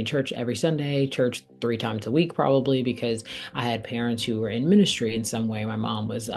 church every Sunday, church 3 times a week, probably because I had parents who were in ministry in some way. My mom was,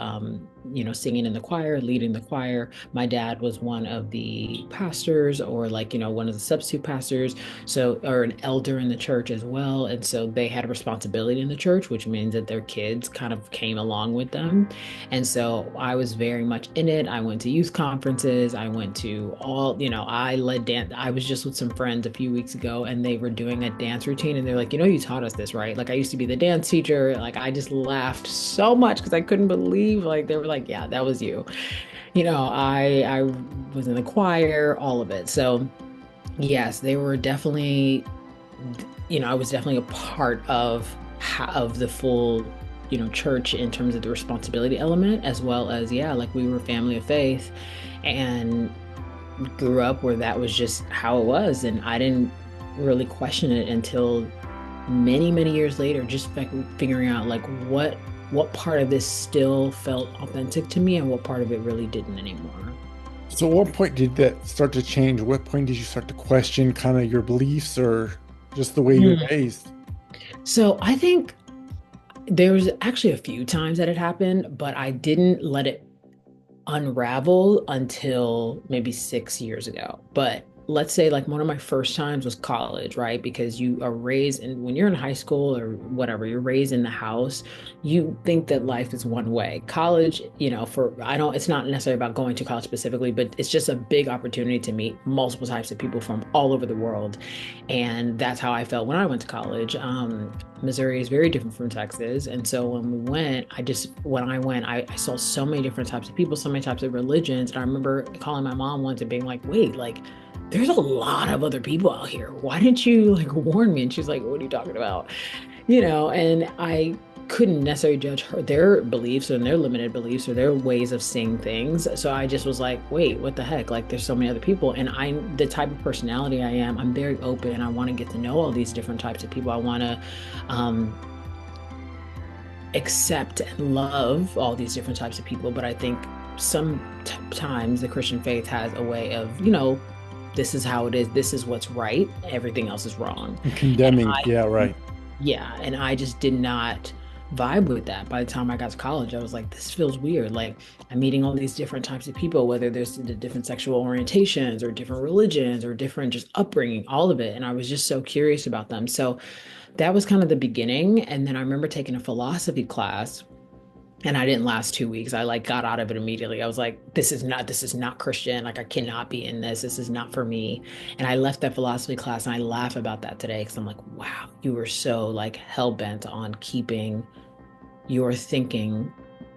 singing in the choir, leading the choir. My dad was one of the pastors, or like, one of the substitute pastors. So, or an elder in the church as well. And so they had a responsibility in the church, which means that their kids kind of came along with them. And so I was very much in it. I went to youth conferences. I went to I led dance. I was just with some friends a few weeks ago and they were doing a dance routine and they're like, you taught us this, right? Like I used to be the dance teacher. Like I just laughed so much because I couldn't believe like they were like, yeah, that was you. I was in the choir, all of it. So yes, they were definitely, I was definitely a part of the full, church in terms of the responsibility element, as well as, yeah, like we were a family of faith and grew up where that was just how it was. And I didn't really question it until many, many years later, just figuring out like what part of this still felt authentic to me and what part of it really didn't anymore. So at what point did that start to change? What point did you start to question kind of your beliefs or just the way you were Hmm. raised? So I think there was actually a few times that it happened, but I didn't let it unravel until maybe 6 years ago. But let's say like one of my first times was college, right? Because you are raised and when you're in high school or whatever, you're raised in the house, you think that life is one way. College, it's not necessarily about going to college specifically, but it's just a big opportunity to meet multiple types of people from all over the world. And that's how I felt when I went to college. Missouri is very different from Texas. And so when I went, I saw so many different types of people, so many types of religions. And I remember calling my mom once and being like, wait, like, there's a lot of other people out here. Why didn't you like warn me? And she's like, what are you talking about? And I couldn't necessarily judge their beliefs and their limited beliefs or their ways of seeing things. So I just was like, wait, what the heck? Like there's so many other people. And the type of personality I am, I'm very open. I want to get to know all these different types of people. I want to um, accept and love all these different types of people. But I think sometimes the Christian faith has a way of, this is how it is. This is what's right. Everything else is wrong. And And condemning. Yeah, right. yeah, and I just did not vibe with that. By the time I got to college, I was like, this feels weird. Like I'm meeting all these different types of people, whether there's the different sexual orientations or different religions or different just upbringing, all of it. And I was just so curious about them. So that was kind of the beginning. And then I remember taking a philosophy class and I didn't last 2 weeks. I like got out of it immediately. I was like, this is not Christian. Like I cannot be in this. This is not for me. And I left that philosophy class and I laugh about that today because I'm like, wow, you were so like hell bent on keeping your thinking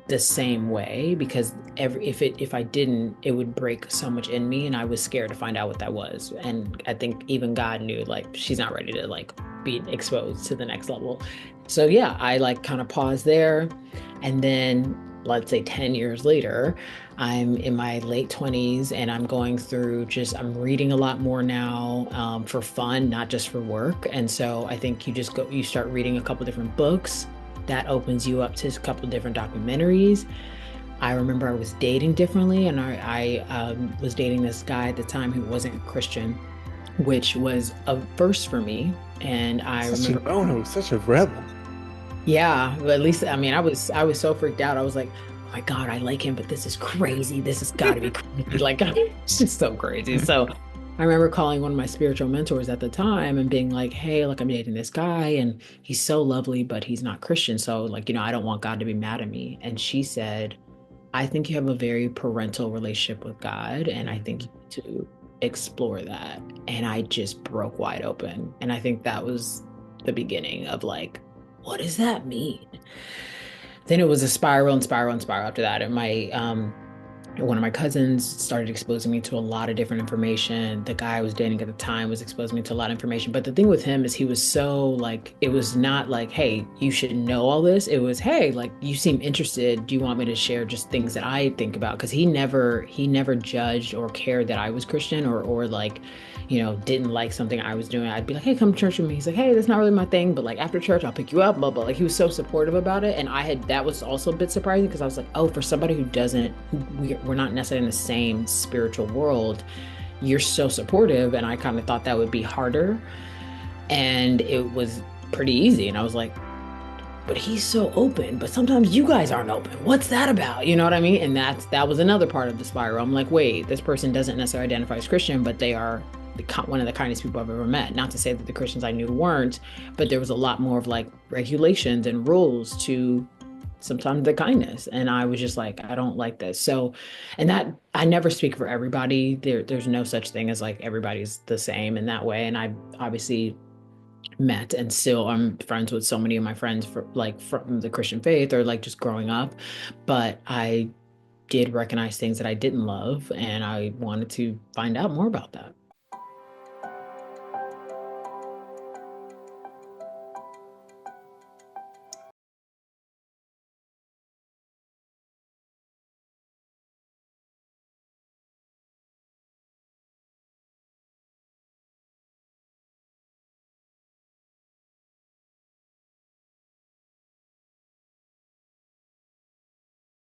the same way because if I didn't, it would break so much in me and I was scared to find out what that was. And I think even God knew like she's not ready to like be exposed to the next level. So yeah, I like kind of paused there and then let's say 10 years later, I'm in my late 20s and I'm going through I'm reading a lot more now for fun, not just for work. And so I think you start reading a couple different books that opens you up to a couple different documentaries. I remember I was dating differently, and I was dating this guy at the time who wasn't Christian, which was a first for me. And I Such a remember, no-no, such a rebel. yeah, but at least I mean, I was so freaked out. I was like, oh my God, I like him, but this is crazy. This has got to be crazy. Like, it's just so crazy. So I remember calling one of my spiritual mentors at the time and being like, hey, look, I'm dating this guy and he's so lovely, but he's not Christian. So, like, I don't want God to be mad at me. And she said, I think you have a very parental relationship with God, and I think you need to explore that. And I just broke wide open. And I think that was the beginning of like, what does that mean? Then it was a spiral and spiral and spiral after that. And one of my cousins started exposing me to a lot of different information. The guy I was dating at the time was exposing me to a lot of information. But the thing with him is he was so like, it was not like, hey, you should know all this. It was, hey, like you seem interested. Do you want me to share just things that I think about? Because he never judged or cared that I was Christian or like, didn't like something I was doing. I'd be like, hey, come to church with me. He's like, hey, that's not really my thing, but like after church, I'll pick you up, blah, blah. Like he was so supportive about it. And that was also a bit surprising because I was like, oh, for somebody who doesn't, we're not necessarily in the same spiritual world, you're so supportive. And I kind of thought that would be harder. And it was pretty easy. And I was like, but he's so open, but sometimes you guys aren't open. What's that about? You know what I mean? And that was another part of the spiral. I'm like, wait, this person doesn't necessarily identify as Christian, but they are one of the kindest people I've ever met. Not to say that the Christians I knew weren't, but there was a lot more of like regulations and rules to sometimes the kindness. And I was just like, I don't like this. So, and that I never speak for everybody. There's no such thing as like everybody's the same in that way. And I obviously met and still I'm friends with so many of my friends for like from the Christian faith or like just growing up. But I did recognize things that I didn't love and I wanted to find out more about that.